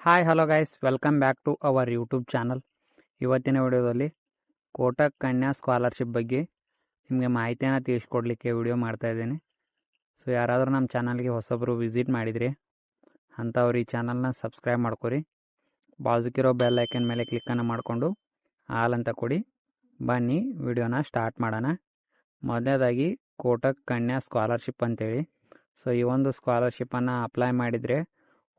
Hi hello guys, welcome back to our YouTube channel. ಇವತ್ತಿನ ವಿಡಿಯೋದಲ್ಲಿ ಕೋಟಕ್ ಕನ್ಯಾ scholarship ಬಗ್ಗೆ ನಿಮಗೆ ಮಾಹಿತಿಯನ್ನು ತಿಳಿಸ್ಕೊಡ್ಲಿಕ್ಕೆ ವಿಡಿಯೋ ಮಾಡ್ತಾಯಿದ್ದೀನಿ. ಸೊ ಯಾರಾದರೂ ನಮ್ಮ ಚಾನಲ್ಗೆ ಹೊಸಬರು ವಿಸಿಟ್ ಮಾಡಿದರೆ ಅಂಥವ್ರು ಈ ಚಾನಲ್ನ ಸಬ್ಸ್ಕ್ರೈಬ್ ಮಾಡ್ಕೊರಿ. ಬಾಜುಕಿರೋ ಬೆಲ್ ಐಕನ್ ಮೇಲೆ ಕ್ಲಿಕ್ಕನ್ನು ಮಾಡಿಕೊಂಡು ಆಲ್ ಅಂತ ಕೊಡಿ. ಬನ್ನಿ ವಿಡಿಯೋನ ಸ್ಟಾರ್ಟ್ ಮಾಡೋಣ. ಮೊದಲನೇದಾಗಿ ಕೋಟಕ್ ಕನ್ಯಾ ಸ್ಕಾಲರ್ಶಿಪ್ ಅಂತೇಳಿ. ಸೊ ಈ ಒಂದು ಸ್ಕಾಲರ್ಶಿಪ್ಪನ್ನು ಅಪ್ಲೈ ಮಾಡಿದರೆ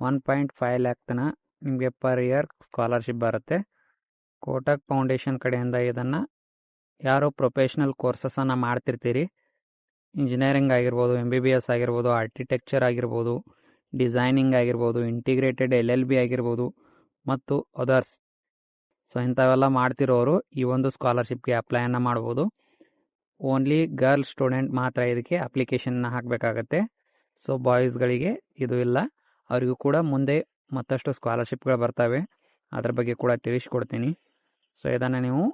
1.5 ಲ್ಯಾಕ್ ತನಕ ನಿಮಗೆ ಪರ್ ಇಯರ್ ಸ್ಕಾಲರ್ಶಿಪ್ ಬರುತ್ತೆ. ಕೋಟಕ್ ಫೌಂಡೇಶನ್ ಕಡೆಯಿಂದ ಇದನ್ನು ಯಾರು ಪ್ರೊಫೆಷ್ನಲ್ ಕೋರ್ಸಸನ್ನು ಮಾಡ್ತಿರ್ತೀರಿ, ಇಂಜಿನಿಯರಿಂಗ್ ಆಗಿರ್ಬೋದು, MBBS ಆಗಿರ್ಬೋದು, ಆರ್ಕಿಟೆಕ್ಚರ್ ಆಗಿರ್ಬೋದು, ಡಿಸೈನಿಂಗ್ ಆಗಿರ್ಬೋದು, ಇಂಟಿಗ್ರೇಟೆಡ್ LLB ಆಗಿರ್ಬೋದು ಮತ್ತು ಅದರ್ಸ್. ಸೊ ಇಂಥವೆಲ್ಲ ಮಾಡ್ತಿರೋರು ಈ ಒಂದು ಸ್ಕಾಲರ್ಶಿಪ್ಗೆ ಅಪ್ಲೈಯನ್ನು ಮಾಡ್ಬೋದು. ಓನ್ಲಿ ಗರ್ಲ್ ಸ್ಟೂಡೆಂಟ್ ಮಾತ್ರ ಇದಕ್ಕೆ ಅಪ್ಲಿಕೇಶನ್ನ ಹಾಕಬೇಕಾಗತ್ತೆ. ಸೊ ಬಾಯ್ಸ್ಗಳಿಗೆ ಇದು ಇಲ್ಲ. ಅವರಿಗೂ ಕೂಡ ಮುಂದೆ ಮತ್ತಷ್ಟು ಸ್ಕಾಲರ್ಶಿಪ್ಗಳು ಬರ್ತವೆ, ಅದ್ರ ಬಗ್ಗೆ ಕೂಡ ತಿಳಿಸ್ಕೊಡ್ತೀನಿ. ಸೊ ಇದನ್ನು ನೀವು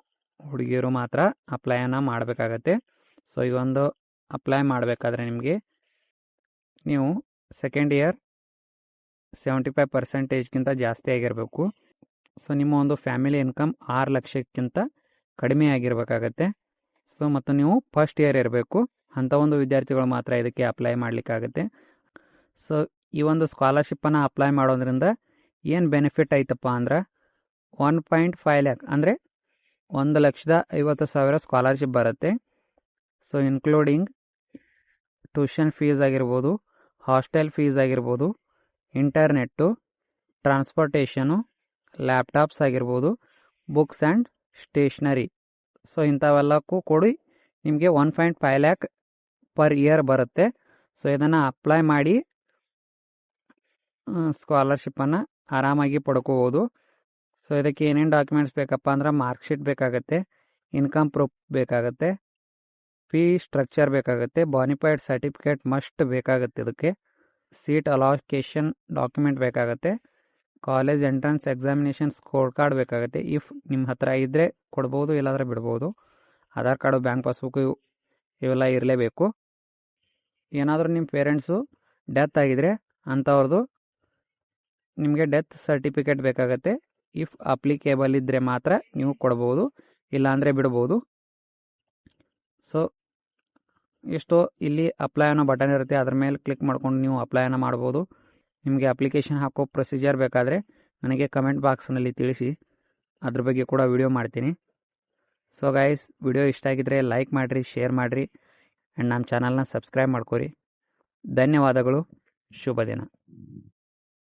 ಹುಡುಗಿಯರು ಮಾತ್ರ ಅಪ್ಲೈಯನ್ನು ಮಾಡಬೇಕಾಗತ್ತೆ. ಸೊ ಈ ಒಂದು ಅಪ್ಲೈ ಮಾಡಬೇಕಾದ್ರೆ ನಿಮಗೆ ನೀವು ಸೆಕೆಂಡ್ ಇಯರ್ 75% ಜಾಸ್ತಿ ಆಗಿರಬೇಕು. ಸೊ ನಿಮ್ಮ ಒಂದು ಫ್ಯಾಮಿಲಿ ಇನ್ಕಮ್ 6 ಲಕ್ಷಕ್ಕಿಂತ ಕಡಿಮೆ ಆಗಿರಬೇಕಾಗತ್ತೆ. ಸೊ ಮತ್ತು ನೀವು ಫಸ್ಟ್ ಇಯರ್ ಇರಬೇಕು. ಅಂಥ ಒಂದು ವಿದ್ಯಾರ್ಥಿಗಳು ಮಾತ್ರ ಇದಕ್ಕೆ ಅಪ್ಲೈ ಮಾಡಲಿಕ್ಕಾಗತ್ತೆ. ಸೊ ಈ ಒಂದು ಸ್ಕಾಲರ್ಶಿಪ್ಪನ್ನು ಅಪ್ಲೈ ಮಾಡೋದ್ರಿಂದ ಏನು ಬೆನಿಫಿಟ್ ಐತಪ್ಪ ಅಂದ್ರೆ 1.5 ಲ್ಯಾಕ್ ಅಂದರೆ 1,50,000 ಸ್ಕಾಲರ್ಶಿಪ್ ಬರುತ್ತೆ. ಸೊ ಇನ್ಕ್ಲೂಡಿಂಗ್ ಟ್ಯೂಷನ್ ಫೀಸ್ ಆಗಿರ್ಬೋದು, ಹಾಸ್ಟೆಲ್ ಫೀಸ್ ಆಗಿರ್ಬೋದು, ಇಂಟರ್ನೆಟ್ಟು, ಟ್ರಾನ್ಸ್ಪೋರ್ಟೇಷನು, ಲ್ಯಾಪ್ಟಾಪ್ಸ್ ಆಗಿರ್ಬೋದು, ಬುಕ್ಸ್ ಆ್ಯಂಡ್ ಸ್ಟೇಷ್ನರಿ. ಸೊ ಇಂಥವೆಲ್ಲಕ್ಕೂ ಕೂಡಿ ನಿಮಗೆ 1.5 ಲ್ಯಾಕ್ ಪರ್ ಇಯರ್ ಬರುತ್ತೆ. ಸೊ ಇದನ್ನು ಅಪ್ಲೈ ಮಾಡಿ ಸ್ಕಾಲರ್ಶಿಪ್ಪನ್ನು ಆರಾಮಾಗಿ ಪಡ್ಕೋಬೋದು. ಸೊ ಇದಕ್ಕೆ ಏನೇನು ಡಾಕ್ಯುಮೆಂಟ್ಸ್ ಬೇಕಪ್ಪ ಅಂದ್ರೆ ಮಾರ್ಕ್ಶೀಟ್ ಬೇಕಾಗುತ್ತೆ, ಇನ್ಕಮ್ ಪ್ರೂಫ್ ಬೇಕಾಗುತ್ತೆ, ಫೀ ಸ್ಟ್ರಕ್ಚರ್ ಬೇಕಾಗುತ್ತೆ, ಬಾನಿಫೈಡ್ ಸರ್ಟಿಫಿಕೇಟ್ ಮಸ್ಟ್ ಬೇಕಾಗುತ್ತೆ, ಇದಕ್ಕೆ ಸೀಟ್ ಅಲೋಕೇಶನ್ ಡಾಕ್ಯುಮೆಂಟ್ ಬೇಕಾಗುತ್ತೆ, college entrance examination score card ಬೇಕಾಗುತ್ತೆ. ಇಫ್ ನಿಮ್ಮ ಹತ್ರ ಇದ್ದರೆ ಕೊಡ್ಬೋದು, ಇಲ್ಲಾಂದರೆ ಬಿಡ್ಬೋದು. ಆಧಾರ್ ಕಾರ್ಡು, ಬ್ಯಾಂಕ್ ಪಾಸ್ಬುಕ್ಕು ಇವೆಲ್ಲ ಇರಲೇಬೇಕು. ಏನಾದರೂ ನಿಮ್ಮ ಪೇರೆಂಟ್ಸು ಡೆತ್ ಆಗಿದರೆ ಅಂಥವ್ರದ್ದು ನಿಮಗೆ ಡೆತ್ ಸರ್ಟಿಫಿಕೇಟ್ ಬೇಕಾಗುತ್ತೆ. ಇಫ್ ಅಪ್ಲಿಕೇಬಲ್ ಇದ್ದರೆ ಮಾತ್ರ ನೀವು ಕೊಡ್ಬೋದು, ಇಲ್ಲಾಂದರೆ ಬಿಡ್ಬೋದು. ಸೊ ಇಷ್ಟು ಇಲ್ಲಿ ಅಪ್ಲೈ ಅನ್ನೋ ಬಟನ್ ಇರುತ್ತೆ, ಅದ್ರ ಮೇಲೆ ಕ್ಲಿಕ್ ಮಾಡ್ಕೊಂಡು ನೀವು ಅಪ್ಲೈಯನ್ನು ಮಾಡ್ಬೋದು. ನಿಮಗೆ ಅಪ್ಲಿಕೇಶನ್ ಹಾಕೋ ಪ್ರೊಸೀಜರ್ ಬೇಕಾದರೆ ನನಗೆ ಕಮೆಂಟ್ ಬಾಕ್ಸ್ನಲ್ಲಿ ತಿಳಿಸಿ, ಅದ್ರ ಬಗ್ಗೆ ಕೂಡ ವಿಡಿಯೋ ಮಾಡ್ತೀನಿ. ಸೊ ಗೈಸ್, ವಿಡಿಯೋ ಇಷ್ಟ ಆಗಿದ್ದರೆ ಲೈಕ್ ಮಾಡಿರಿ, ಶೇರ್ ಮಾಡಿರಿ ಆ್ಯಂಡ್ ನಮ್ಮ ಚಾನಲ್ನ ಸಬ್ಸ್ಕ್ರೈಬ್ ಮಾಡ್ಕೊರಿ. ಧನ್ಯವಾದಗಳು. ಶುಭ ದಿನ.